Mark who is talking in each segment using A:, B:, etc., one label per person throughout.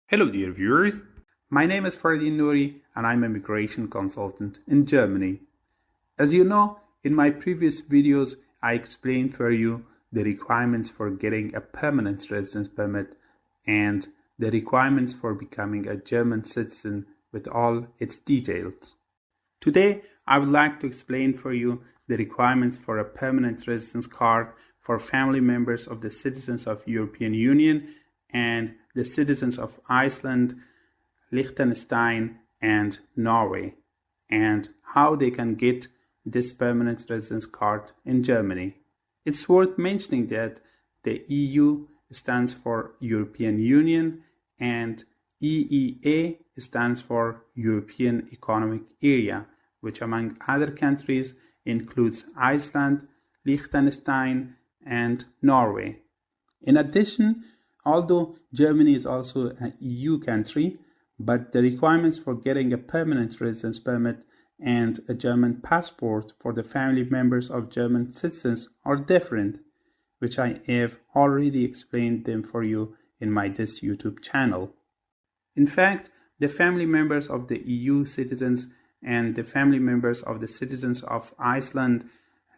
A: Hello dear viewers, my name is Fardin Nouri and I'm a migration consultant in Germany. As you know, in my previous videos I explained for you the requirements for getting a permanent residence permit and the requirements for becoming a German citizen with all its details. Today I would like to explain for you the requirements for a permanent residence card for family members of the citizens of European Union and the citizens of Iceland, Liechtenstein, and Norway, and how they can get this permanent residence card in Germany. It's worth mentioning that the EU stands for European Union and EEA stands for European Economic Area, which among other countries includes Iceland, Liechtenstein, and Norway. In addition, although Germany is also an EU country, but the requirements for getting a permanent residence permit and a German passport for the family members of German citizens are different, which I have already explained them for you in this YouTube channel. In fact, the family members of the EU citizens and the family members of the citizens of Iceland,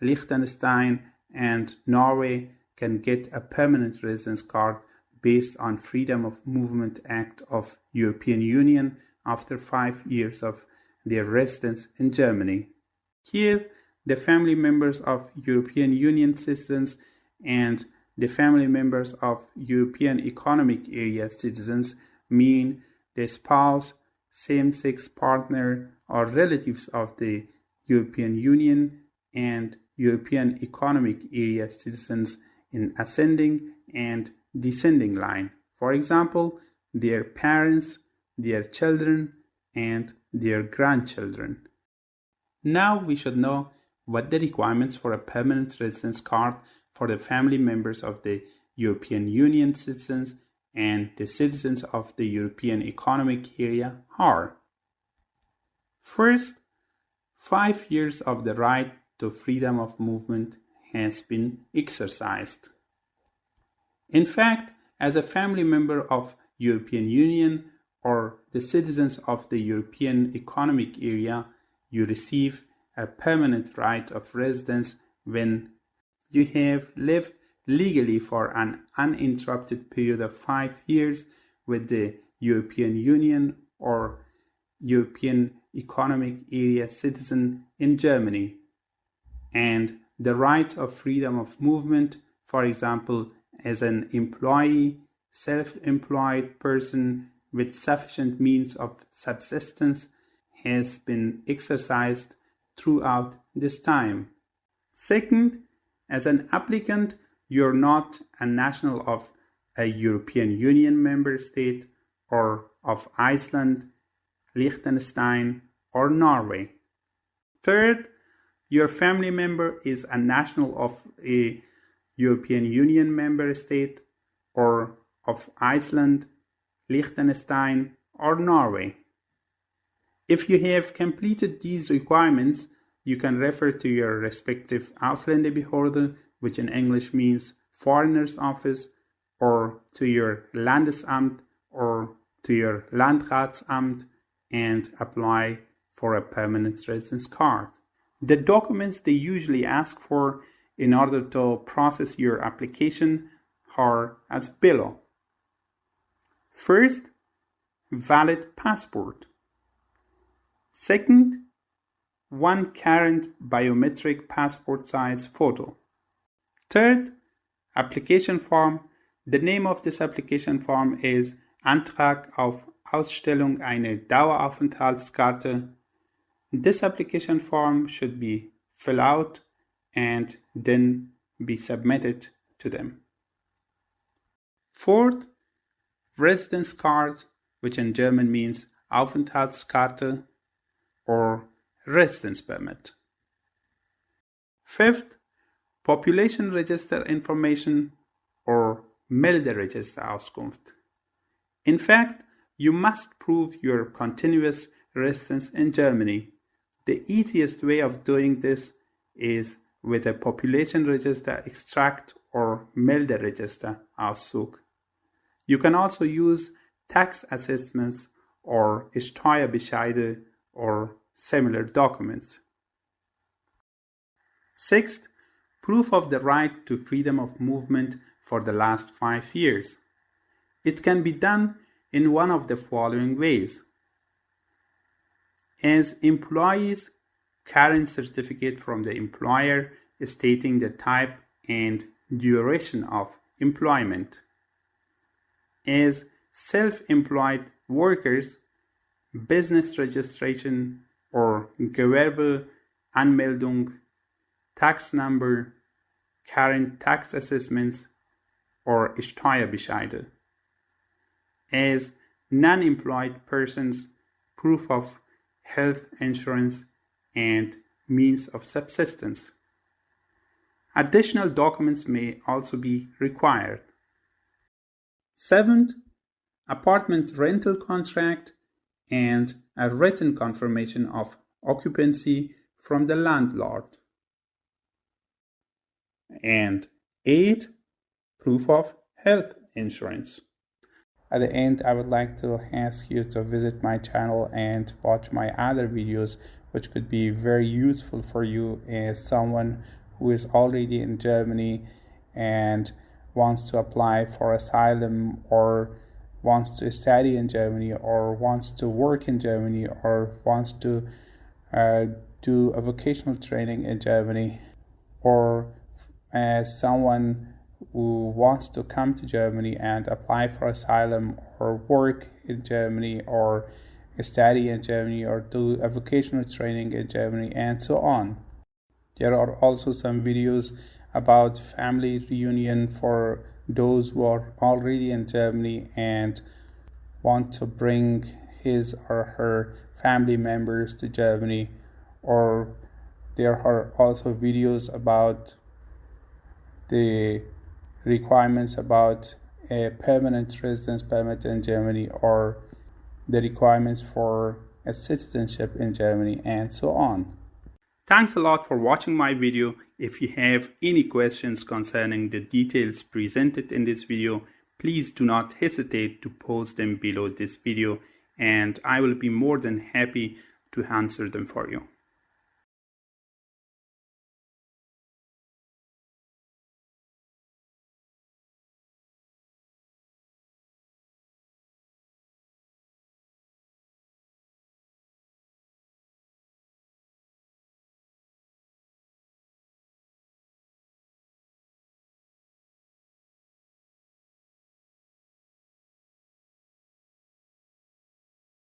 A: Liechtenstein, and Norway can get a permanent residence card based on Freedom of Movement Act of European Union after 5 years of their residence in Germany. Here, the family members of European Union citizens and the family members of European Economic Area citizens mean the spouse, same-sex partner, or relatives of the European Union and European Economic Area citizens in ascending and descending line. For example, their parents, their children, and their grandchildren. Now we should know what the requirements for a permanent residence card for the family members of the European Union citizens and the citizens of the European Economic Area are. First, 5 years of the right to freedom of movement has been exercised. In fact, as a family member of European Union or the citizens of the European Economic Area, you receive a permanent right of residence when you have lived legally for an uninterrupted period of 5 years with the European Union or European Economic Area citizen in Germany, and the right of freedom of movement, for example, as an employee, self-employed person with sufficient means of subsistence has been exercised throughout this time. Second, as an applicant, you're not a national of a European Union member state or of Iceland, Liechtenstein, or Norway. Third, your family member is a national of a European Union member state or of Iceland, Liechtenstein, or Norway. If you have completed these requirements, you can refer to your respective Ausländerbehörde, which in English means Foreigners Office, or to your Landesamt or to your Landratsamt and apply for a permanent residence card. The documents they usually ask for in order to process your application are as below. First, valid passport. Second, one current biometric passport size photo. Third, application form. The name of this application form is Antrag auf Ausstellung eine Daueraufenthaltskarte. This application form should be filled out and then be submitted to them. Fourth, residence card, which in German means Aufenthaltskarte or residence permit. Fifth, population register information or Melderegisterauskunft. In fact, you must prove your continuous residence in Germany. The easiest way of doing this is with a population register extract or Melderegisterauszug. You can also use tax assessments or Steuerbescheide or similar documents. Sixth, proof of the right to freedom of movement for the last 5 years. It can be done in one of the following ways. As employees, current certificate from the employer stating the type and duration of employment. As self-employed workers, business registration or Gewerbeanmeldung, tax number, current tax assessments or Steuerbescheide. As non-employed persons, proof of health insurance and means of subsistence. Additional documents may also be required. Seventh, apartment rental contract and a written confirmation of occupancy from the landlord. And 8, proof of health insurance. At the end, I would like to ask you to visit my channel and watch my other videos, which could be very useful for you as someone who is already in Germany and wants to apply for asylum or wants to study in Germany or wants to work in Germany or wants to do a vocational training in Germany, or as someone who wants to come to Germany and apply for asylum or work in Germany or study in Germany or do a vocational training in Germany and so on. There are also some videos about family reunion for those who are already in Germany and want to bring his or her family members to Germany, or there are also videos about the requirements about a permanent residence permit in Germany or the requirements for a citizenship in Germany and so on. Thanks a lot for watching my video. If you have any questions concerning the details presented in this video, please do not hesitate to post them below this video and I will be more than happy to answer them for you.